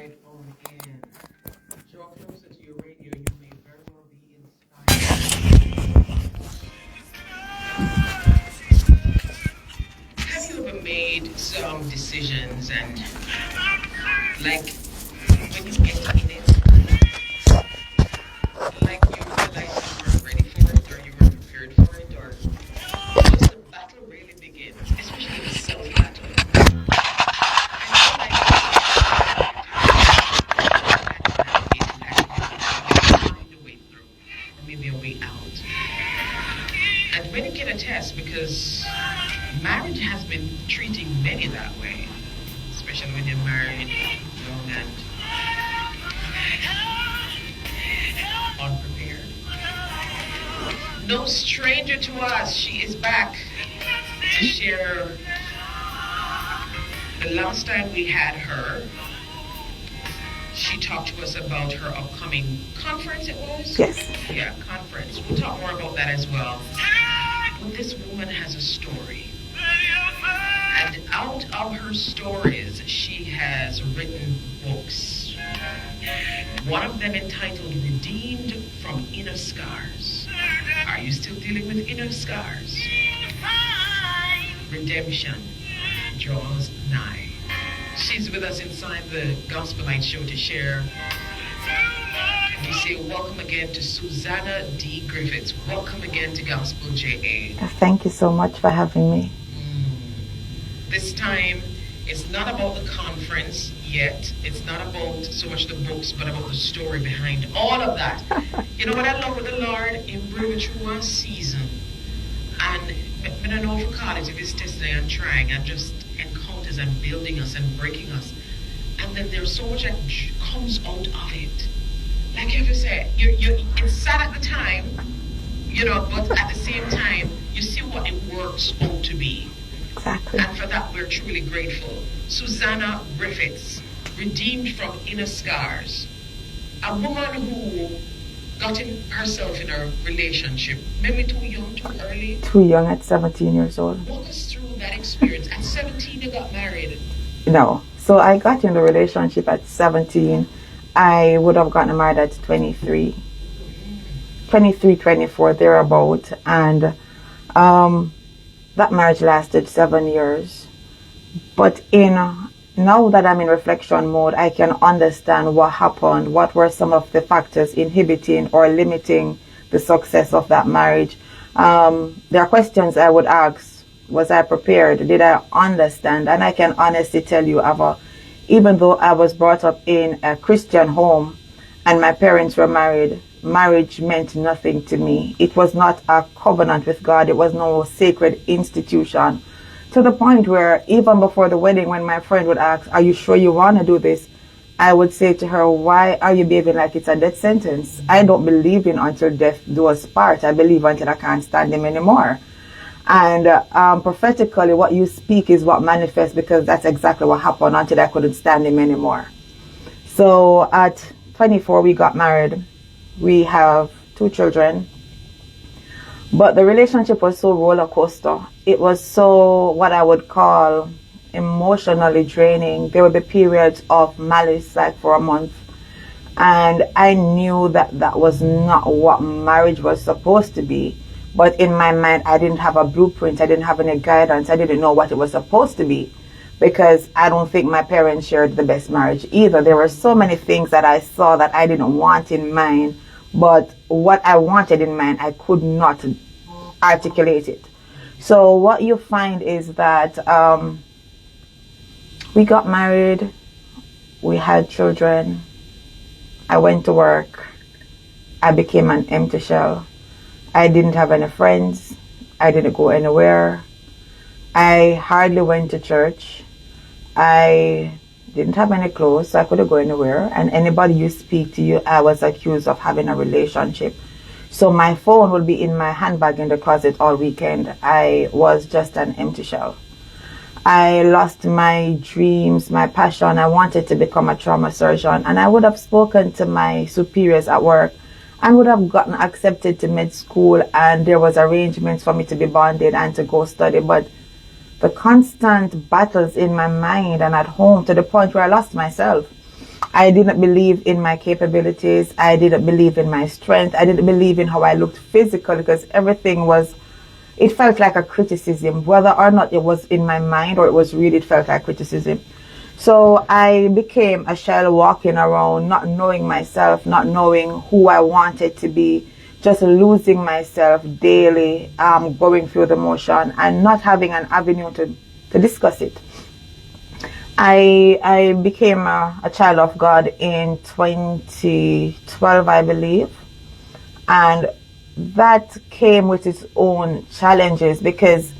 right on in. Draw closer to your radio. You may very well be inspired. Have you ever made some decisions and, like, when you get in it, like you realize you weren't ready for it, or you weren't prepared for it, or does the battle really begin, especially the self battle? I feel like find a way through, or maybe a way out. And many can attest because marriage has been treating many that way, especially when you're married young and unprepared. No stranger to us, she is back to share. The last time we had her, she talked to us about her upcoming conference, it was? Yes. Yeah, conference. We'll talk more about that as well. But this woman has a story. And out of her stories, she has written books. One of them entitled Redeemed from Inner Scars. Are you still dealing with inner scars? Redemption draws nigh. She's with us inside the Gospel Night Show to share. We say welcome again to Susanna D. Griffiths. Welcome again to Gospel JA. Thank you so much for having me. This time, it's not about the conference yet. It's not about so much the books, but about the story behind all of that. You know what I love with the Lord? In bringing through one season. And I don't know for college, if it's testing and trying and just encounters and building us and breaking us. And then there's so much that comes out of it. Like you said, it's sad at the time, you know, but at the same time, you see what it works out to be. Exactly. And for that, we're truly grateful. Susanna Griffiths, redeemed from inner scars. A woman who got herself in a relationship, maybe too young, too early. Too young at 17 years old. Walk us through that experience. At 17, you got married. No. So I got in the relationship at 17. I would have gotten married at 23, 24, thereabout. And that marriage lasted 7 years. But now that I'm in reflection mode, I can understand what happened, what were some of the factors inhibiting or limiting the success of that marriage. There are questions I would ask. Was I prepared? Did I understand? And I can honestly tell you, even though I was brought up in a Christian home and my parents were married, marriage meant nothing to me. It was not a covenant with God. It was no sacred institution. To the point where even before the wedding, when my friend would ask, are you sure you want to do this? I would say to her, why are you behaving like it's a death sentence? I don't believe in until death do us part. I believe until I can't stand him anymore. And prophetically, what you speak is what manifests, because that's exactly what happened until I couldn't stand him anymore. So at 24, we got married. We have 2 children. But the relationship was so roller coaster. It was so what I would call emotionally draining. There would be periods of malice, like for a month. And I knew that that was not what marriage was supposed to be. But in my mind, I didn't have a blueprint. I didn't have any guidance. I didn't know what it was supposed to be, because I don't think my parents shared the best marriage either. There were so many things that I saw that I didn't want in mine, but what I wanted in mine, I could not articulate it. So what you find is that we got married, we had children, I went to work, I became an empty shell. I didn't have any friends. I didn't go anywhere. I hardly went to church. I didn't have any clothes, so I couldn't go anywhere. And anybody you speak to, I was accused of having a relationship. So my phone would be in my handbag in the closet all weekend. I was just an empty shell. I lost my dreams, my passion. I wanted to become a trauma surgeon. And I would have spoken to my superiors at work and would have gotten accepted to med school, and there was arrangements for me to be bonded and to go study. But the constant battles in my mind and at home, to the point where I lost myself. I didn't believe in my capabilities. I didn't believe in my strength. I didn't believe in how I looked physically, because everything was, it felt like a criticism. Whether or not it was in my mind or it was real, it felt like criticism. So I became a child walking around, not knowing myself, not knowing who I wanted to be, just losing myself daily, going through the motion and not having an avenue to discuss it. I became a child of God in 2012, I believe. And that came with its own challenges, because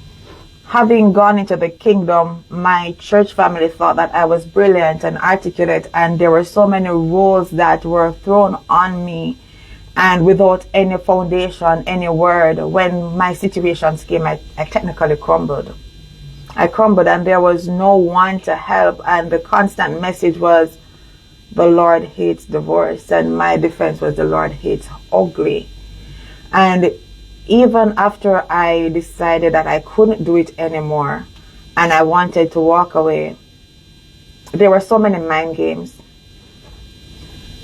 having gone into the kingdom, my church family thought that I was brilliant and articulate, and there were so many roles that were thrown on me, and without any foundation, any word. When my situations came, I technically crumbled. I crumbled, and there was no one to help, and the constant message was, the Lord hates divorce, and my defense was, the Lord hates ugly. And even after I decided that I couldn't do it anymore and I wanted to walk away, there were so many mind games.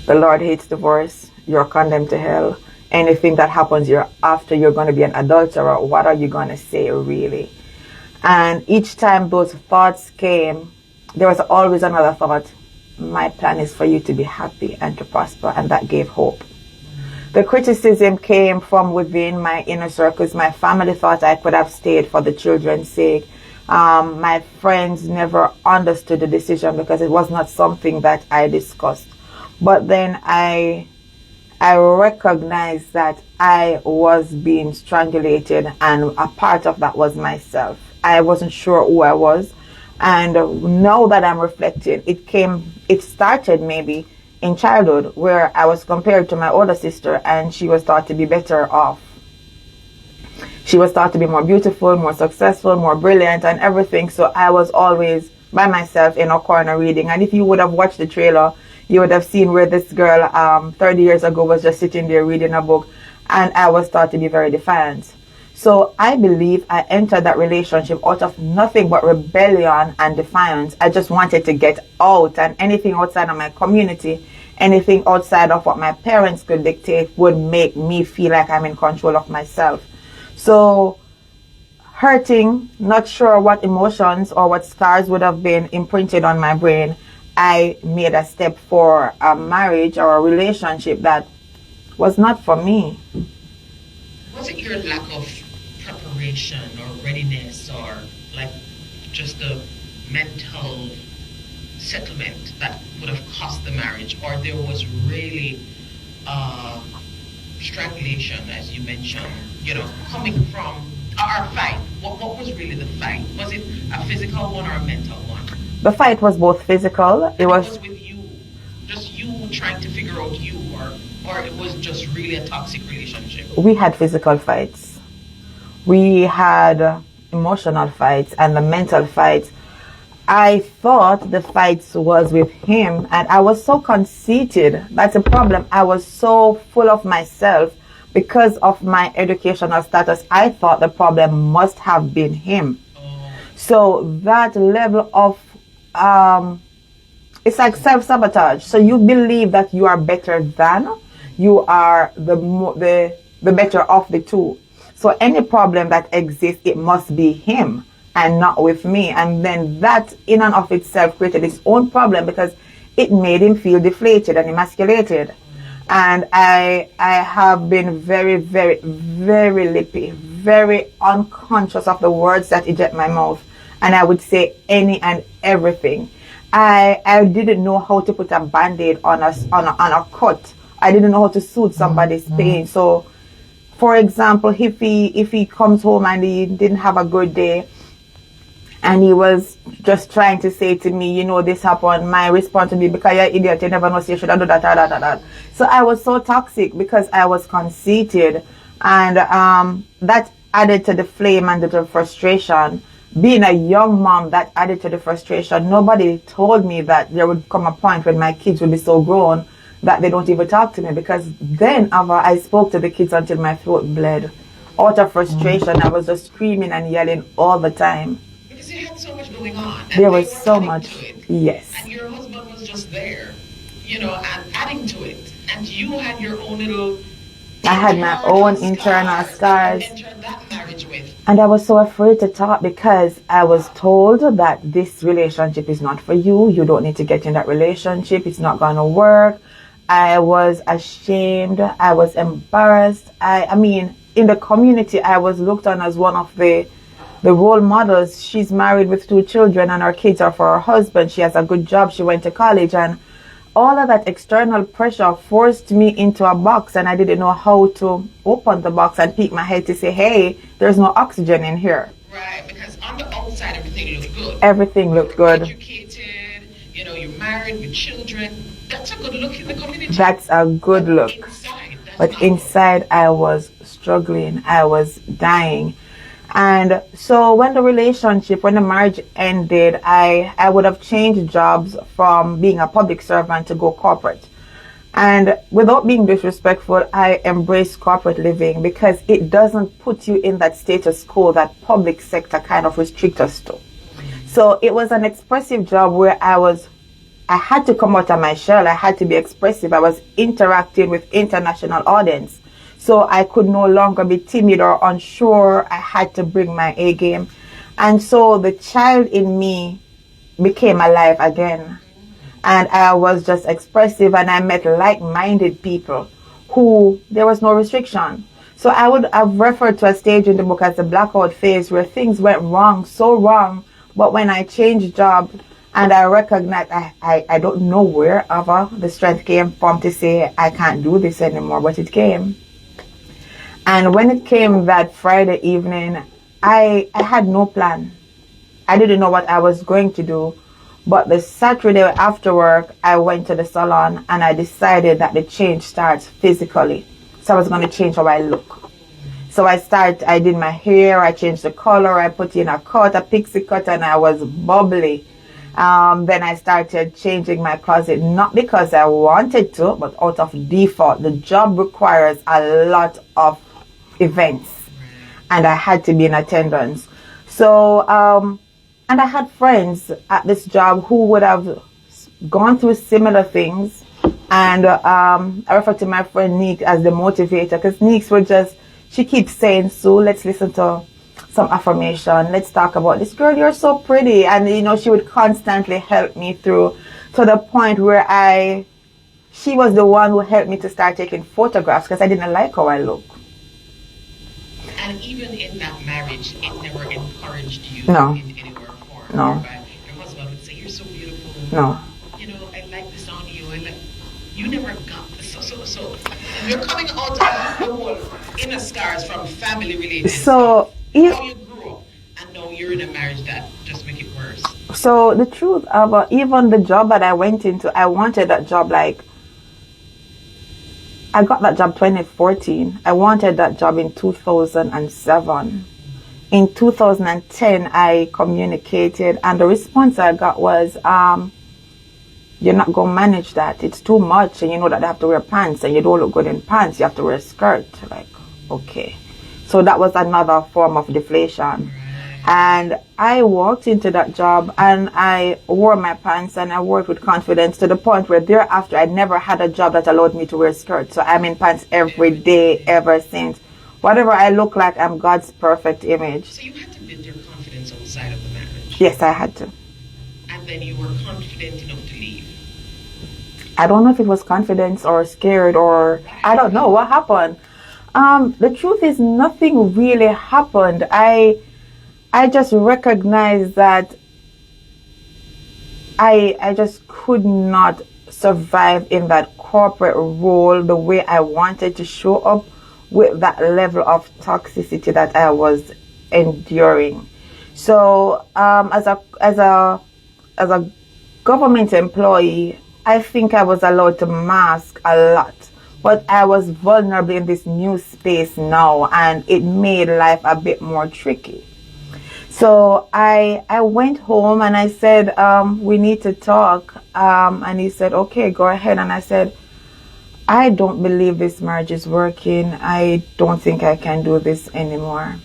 The Lord hates divorce. You're condemned to hell. Anything that happens after, you're going to be an adulterer. What are you going to say, really? And each time those thoughts came, there was always another thought. My plan is for you to be happy and to prosper. And that gave hope. The criticism came from within my inner circles. My family thought I could have stayed for the children's sake. My friends never understood the decision because it was not something that I discussed. But then I recognized that I was being strangulated, and a part of that was myself. I wasn't sure who I was. And now that I'm reflecting, it started maybe in childhood, where I was compared to my older sister, and she was thought to be better off. She was thought to be more beautiful, more successful, more brilliant, and everything. So I was always by myself in a corner reading. And if you would have watched the trailer, you would have seen where this girl 30 years ago was just sitting there reading a book, and I was thought to be very defiant. So I believe I entered that relationship out of nothing but rebellion and defiance. I just wanted to get out, and anything outside of my community, anything outside of what my parents could dictate would make me feel like I'm in control of myself. So hurting, not sure what emotions or what scars would have been imprinted on my brain, I made a step for a marriage or a relationship that was not for me. Was it your lack of preparation or readiness, or like just the mental settlement that would have cost the marriage, or there was really strangulation, as you mentioned, coming from our fight? What was really the fight? Was it a physical one or a mental one? The fight was both physical. It was with you, just you trying to figure out you, or it was just really a toxic relationship? We had physical fights. We had emotional fights, and the mental fights. I thought the fights was with him, and I was so conceited. That's a problem. I was so full of myself because of my educational status. I thought the problem must have been him. So that level of it's like self-sabotage. So you believe that you are better than, you are the better of the two. So any problem that exists, it must be him and not with me. And then that in and of itself created its own problem, because it made him feel deflated and emasculated. And I have been very, very, very lippy, very unconscious of the words that eject my mouth. And I would say any and everything. I didn't know how to put a band-aid on a cut. I didn't know how to soothe somebody's pain. So, for example, if he comes home and he didn't have a good day, and he was just trying to say to me, this happened, my response would be, because you're an idiot, you never know, so you should have done that. So I was so toxic because I was conceited, and that added to the flame and to the frustration. Being a young mom, that added to the frustration. Nobody told me that there would come a point when my kids would be so grown that they don't even talk to me, because then I spoke to the kids until my throat bled. Out of frustration, I was just screaming and yelling all the time. Because you had so much going on. There was so much. Yes. And your husband was just there. and adding to it. And you had your own little I had my own internal that you scars. entered that marriage with. And I was so afraid to talk because I was told that this relationship is not for you. You don't need to get in that relationship. It's not going to work. I was ashamed. I was embarrassed. I mean, in the community, I was looked on as one of the role models. She's married with 2 children and her kids are for her husband. She has a good job. She went to college, and all of that external pressure forced me into a box, and I didn't know how to open the box and peek my head to say, hey, there's no oxygen in here. Right, because on the outside everything looked good. Everything looked good. Educated, you're married with children. That's a good look in the community. That's a good look. But inside I was struggling. I was dying. And so when the marriage ended, I would have changed jobs from being a public servant to go corporate. And without being disrespectful, I embrace corporate living because it doesn't put you in that status quo that public sector kind of restricts us to. So it was an expressive job where I had to come out of my shell. I had to be expressive. I was interacting with international audience. So I could no longer be timid or unsure. I had to bring my A game. And so the child in me became alive again. And I was just expressive, and I met like-minded people who there was no restriction. So I've referred to a stage in the book as the blackout phase where things went wrong, so wrong. But when I changed job and I recognized I don't know wherever the strength came from to say I can't do this anymore, but it came. And when it came that Friday evening, I had no plan. I didn't know what I was going to do. But the Saturday after work, I went to the salon and I decided that the change starts physically. So I was going to change how I look. So I did my hair, I changed the color, I put in a pixie cut, and I was bubbly. Then I started changing my closet, not because I wanted to, but out of default. The job requires a lot of events, and I had to be in attendance. So, and I had friends at this job who would have gone through similar things. And I refer to my friend Nick as the motivator, because Nick's she keeps saying, Sue, let's listen to some affirmation. Let's talk about this. Girl, you're so pretty. And, she would constantly help me through to the point where she was the one who helped me to start taking photographs because I didn't like how I look. And even in that marriage, it never encouraged you no. in any way or form. No. Your husband would say, you're so beautiful. No. I like this on you. You never got this. So you're coming out of the whole inner scars from family related. So how you grew up, and now you're in a marriage that just make it worse. So the truth about even the job that I went into, I wanted that job I got that job 2014. I wanted that job in 2007. In 2010, I communicated, and the response I got was, you're not going to manage that. It's too much, and you know that I have to wear pants, and you don't look good in pants. You have to wear a skirt. Like, okay. So that was another form of deflation. And I walked into that job, and I wore my pants, and I wore it with confidence to the point where thereafter I never had a job that allowed me to wear skirts. So I'm in pants every day ever since. Whatever I look like, I'm God's perfect image. So you had to build your confidence outside of the marriage? Yes, I had to. And then you were confident enough to leave? I don't know if it was confidence or scared or I don't know what happened. The truth is nothing really happened. I just recognized that I just could not survive in that corporate role the way I wanted to show up with that level of toxicity that I was enduring. So as a government employee, I think I was allowed to mask a lot, but I was vulnerable in this new space now, and it made life a bit more tricky. So I went home and I said, we need to talk. And he said, okay, go ahead. And I said, I don't believe this marriage is working. I don't think I can do this anymore.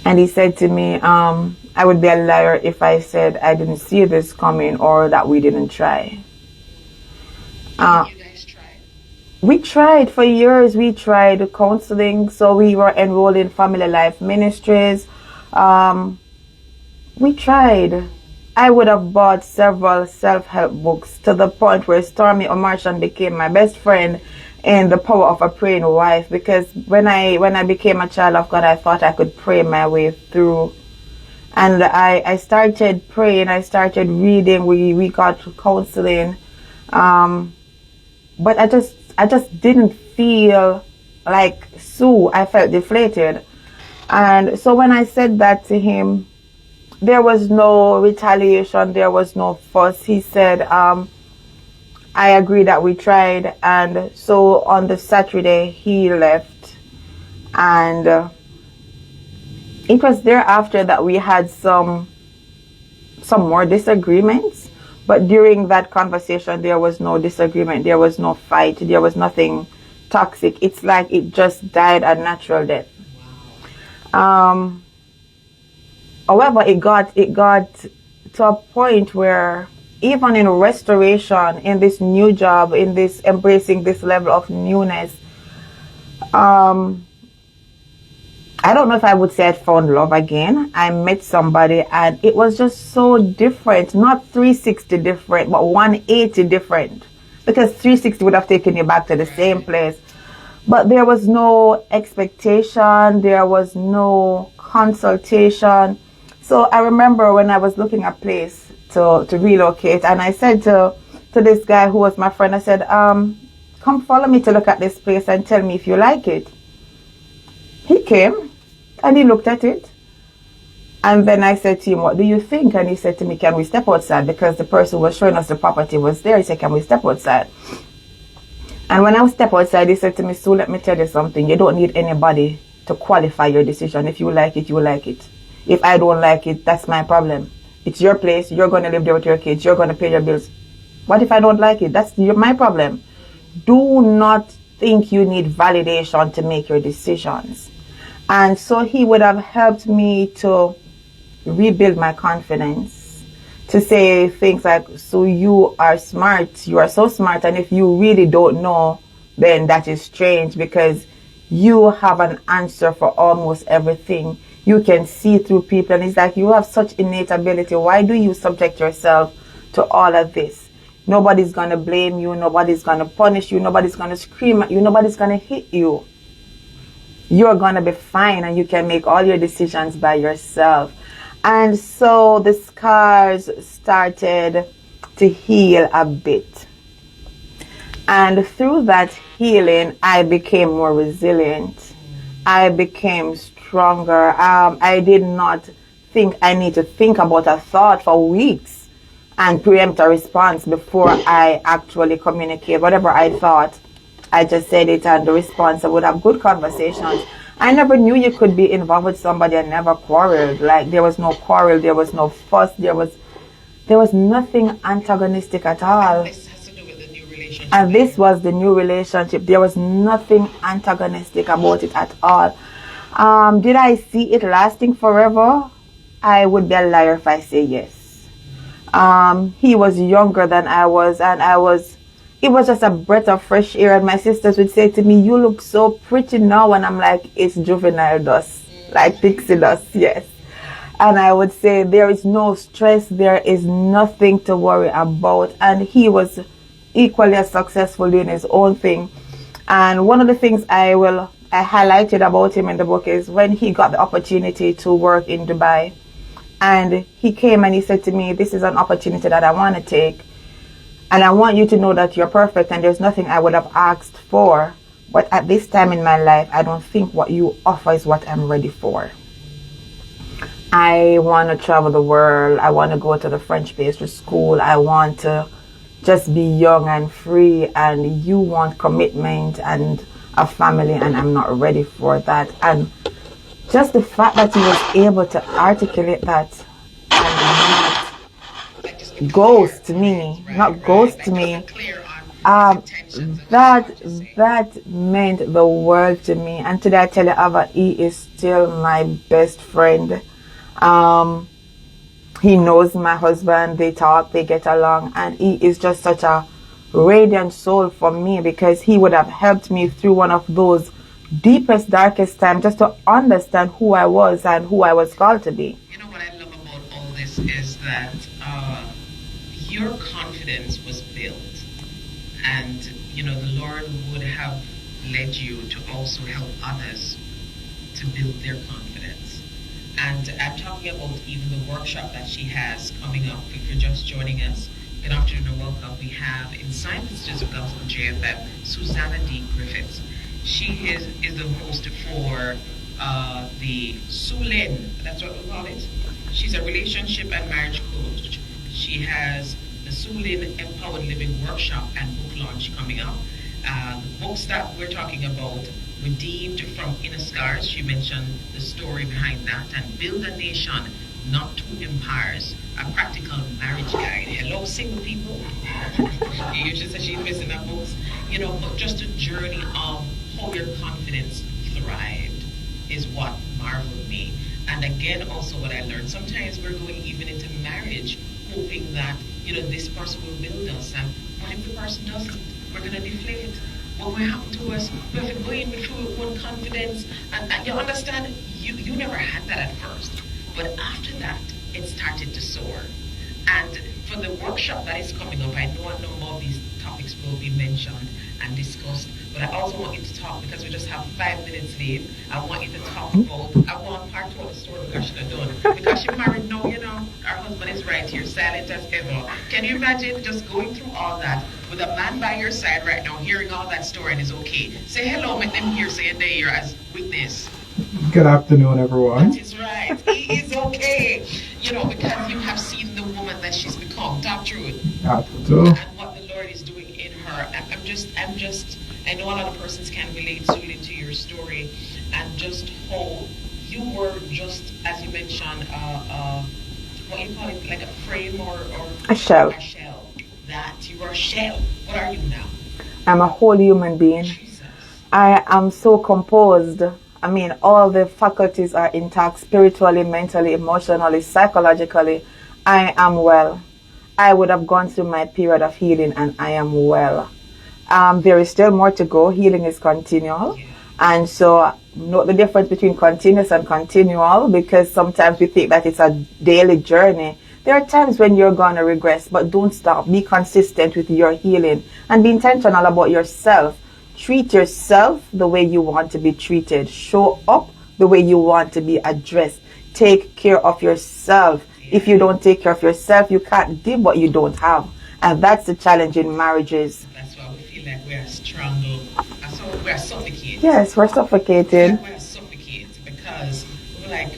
And he said to me, I would be a liar if I said I didn't see this coming or that we didn't try. And you guys tried? We tried for years. We tried counseling. So we were enrolled in Family Life Ministries. Um, we tried. I would have bought several self-help books to the point where Stormy O'Marchand became my best friend in The Power of a Praying Wife, because when I became a child of God, I thought I could pray my way through. And I started praying, I started reading, we got counseling. Um, but I just didn't feel like Sue. I felt deflated. And so when I said that to him, there was no retaliation, there was no fuss. He said, I agree that we tried. And so on the Saturday, he left. And it was thereafter that we had some more disagreements. But during that conversation, there was no disagreement, there was no fight, there was nothing toxic. It's like it just died a natural death. However, it got to a point where even in restoration, in this new job, in this embracing this level of newness, um, I don't know if I would say I found love again. I met somebody and it was just so different. Not 360 different, but 180 different. Because 360 would have taken you back to the same place. But there was no expectation. There was no consultation. So I remember when I was looking at a place to relocate, and I said to this guy who was my friend, I said, come follow me to look at this place and tell me if you like it. He came and he looked at it. And then I said to him, what do you think? And he said to me, can we step outside? Because the person who was showing us the property was there. He said, can we step outside? And when I step outside, he said to me, Sue, let me tell you something. You don't need anybody to qualify your decision. If you like it, you like it. If I don't like it, that's my problem. It's your place. You're going to live there with your kids. You're going to pay your bills. What if I don't like it? That's my problem. Do not think you need validation to make your decisions. And so he would have helped me to rebuild my confidence, to say things like, so you are smart, you are so smart, and if you really don't know, then that is strange, because you have an answer for almost everything. You can see through people, and it's like you have such innate ability. Why do you subject yourself to all of this? Nobody's going to blame you, nobody's going to punish you, nobody's going to scream at you, nobody's going to hit you. You're going to be fine, and you can make all your decisions by yourself. And so the scars started to heal a bit. And through that healing, I became more resilient. I became stronger. I did not think I need to think about a thought for weeks and preempt a response before I actually communicate. Whatever I thought, I just said it, and the response, I would have good conversations. I never knew you could be involved with somebody and never quarreled. Like, there was no quarrel, there was no fuss, there was nothing antagonistic at all. This has to do with the new relationship. And this was the new relationship. There was nothing antagonistic about it at all. Did I see it lasting forever? I would be a liar if I say yes. He was younger than I was, and it was just a breath of fresh air. And my sisters would say to me, you look so pretty now. And I'm like, it's juvenile dust, like pixie dust, yes. And I would say, there is no stress, there is nothing to worry about. And he was equally as successful doing his own thing. And one of the things I highlighted about him in the book is when he got the opportunity to work in Dubai. And he came and he said to me, this is an opportunity that I want to take. And I want you to know that you're perfect, and there's nothing I would have asked for. But at this time in my life, I don't think what you offer is what I'm ready for. I want to travel the world. I want to go to the French pastry school. I want to just be young and free. And you want commitment and a family, and I'm not ready for that. And just the fact that he was able to articulate that and ghost me, not ghost me, that meant the world to me. And today I tell you, Ava, he is still my best friend. He knows my husband, they talk, they get along, and he is just such a radiant soul for me, because he would have helped me through one of those deepest, darkest times, just to understand who I was and who I was called to be. You know what I love about all this is that your confidence was built, and the Lord would have led you to also help others to build their confidence. And I'm talking about even the workshop that she has coming up. If you're just joining us, good afternoon and welcome. We have inside the studios of Gospel JFM, Susanna D. Griffiths. She is the host for the Suelyn, that's what we call it. She's a relationship and marriage coach. She has the Suelyn Empowered Living Workshop and book launch coming up. The books that we're talking about, Redeemed from Inner Scars, she mentioned the story behind that, and Build a Nation, Not Two Empires, a practical marriage guide. Hello, single people. You usually say she's missing her books. But just a journey of how your confidence thrived is what marveled me. And again, also what I learned, sometimes we're going even into marriage hoping that, this person will build us. And what if the person doesn't? We're going to deflate. What will happen to us? We have to go in with one confidence. And you understand, you never had that at first. But after that, it started to soar. And for the workshop that is coming up, I know a number of these topics will be mentioned and discussed, but I also want you to talk, because we just have 5 minutes left. I want you to talk about, I want part 2 of the story I should have done. Because you're married now, our husband is right here, silent as ever. Can you imagine just going through all that with a man by your side right now, hearing all that story, and is okay? Say hello, make them hear, say they here as witness. Good afternoon, everyone. That is right. He is okay. Because you have seen the woman that she's become. Talk through it. And what the Lord is doing in her. I know a lot of persons can relate solely to your story, and just how you were just, as you mentioned, what you call it, like a frame or a shell. A shell. That you were a shell. What are you now? I'm a whole human being. Jesus. I am so composed. All the faculties are intact, spiritually, mentally, emotionally, psychologically. I am well. I would have gone through my period of healing, and I am well. There is still more to go. Healing is continual. Yeah. And so note the difference between continuous and continual, because sometimes we think that it's a daily journey. There are times when you're going to regress, but don't stop. Be consistent with your healing and be intentional about yourself. Treat yourself the way you want to be treated. Show up the way you want to be addressed. Take care of yourself. If you don't take care of yourself, you can't give what you don't have. And that's the challenge in marriages. That's why we feel like we are strangled. So we are suffocated. Yes, we're suffocated. We are suffocated because we're like,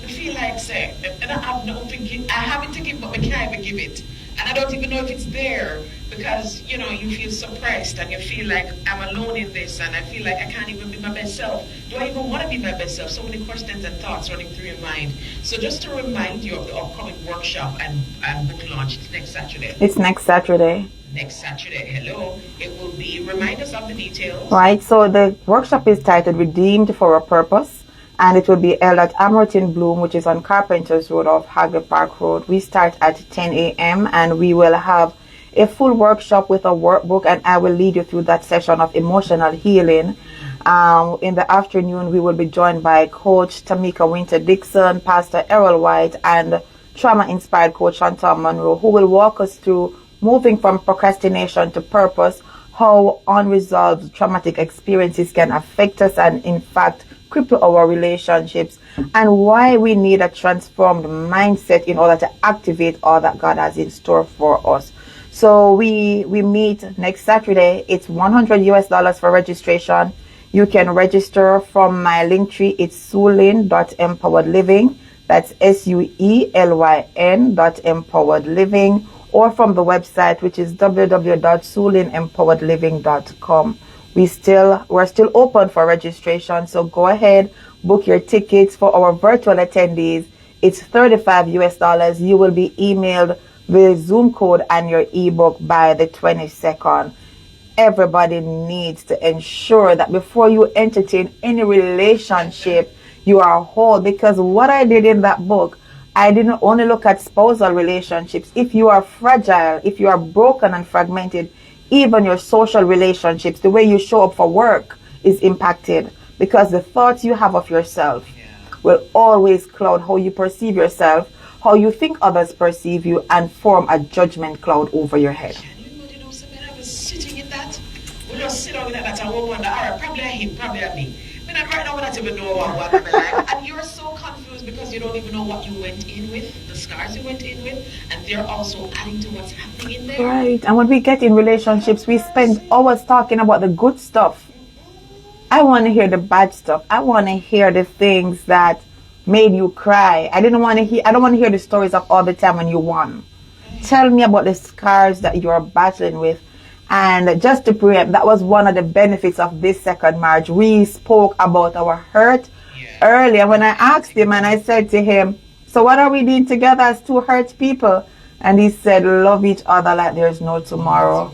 we feel like, say, and I have nothing to give. I have it to give, but we can't even give it. And I don't even know if it's there, because, you feel suppressed, and you feel like I'm alone in this, and I feel like I can't even be my best self. Do I even want to be my best self? So many questions and thoughts running through your mind. So just to remind you of the upcoming workshop and book launch, it's next Saturday. It's next Saturday. Next Saturday, hello. It will be, remind us of the details. Right, so the workshop is titled Redeemed for a Purpose. And it will be held at Amerton Bloom, which is on Carpenters Road off Hagley Park Road. We start at 10 a.m. and we will have a full workshop with a workbook, and I will lead you through that session of emotional healing. In the afternoon, we will be joined by Coach Tamika Winter-Dixon, Pastor Errol White, and trauma-inspired Coach Chantal Monroe, who will walk us through moving from procrastination to purpose, how unresolved traumatic experiences can affect us and, in fact, cripple our relationships, and why we need a transformed mindset in order to activate all that God has in store for us. So we meet next Saturday. It's $100 for registration. You can register from my link tree. It's suelyn.empoweredliving. That's SUELYN.empoweredliving, or from the website, which is www.suelyn.empoweredliving.com. We're still open for registration, so go ahead, book your tickets. For our virtual attendees, it's $35. You will be emailed the Zoom code and your ebook by the 22nd. Everybody needs to ensure that before you entertain any relationship, you are whole, because what I did in that book, I didn't only look at spousal relationships. If you are fragile, if you are broken and fragmented, even your social relationships, the way you show up for work is impacted, because the thoughts you have of yourself will always cloud how you perceive yourself, how you think others perceive you, and form a judgment cloud over your head. You know, something I was sitting in that. We just sit down in that and we wonder, all right, probably at him, probably at me. I mean, right now we don't even know what I'm like. And you're so confused because you don't even know what you went in with, the scars you went in with, and they're also adding to what's happening in there. Right. And when we get in relationships, we spend hours talking about the good stuff. I want to hear the bad stuff. I want to hear the things that made you cry. I don't want to hear the stories of all the time when you won. Tell me about the scars that you're battling with. And just to preempt, that was one of the benefits of this second marriage. We spoke about our hurt earlier. When I asked him and I said to him, so what are we doing together as two hurt people? And he said, love each other like there's no tomorrow.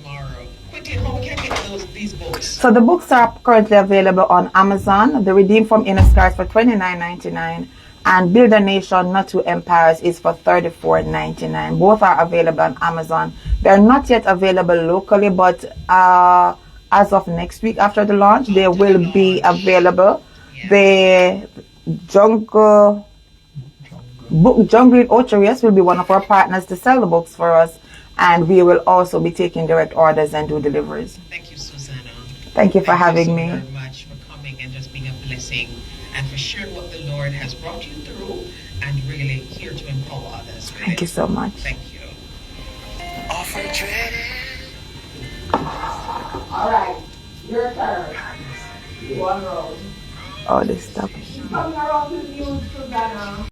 Quickly, how we can get these books? So the books are currently available on Amazon. The Redeem from Inner Scars for $29.99. And Build a Nation, Not Two Empires is for $34.99. Both are available on Amazon. They're not yet available locally, but as of next week after the launch, they will be available. The Jungle Ocherius will be one of our partners to sell the books for us, and we will also be taking direct orders and do deliveries. Thank you, Susanna. Thank you for having me. Thank you so very much for coming and just being a blessing and for sharing what the Lord has brought you through and really here to empower others. Really. Thank you so much. Thank you. All right, your turn. One road. All this stuff. Coming around with you, Susanna.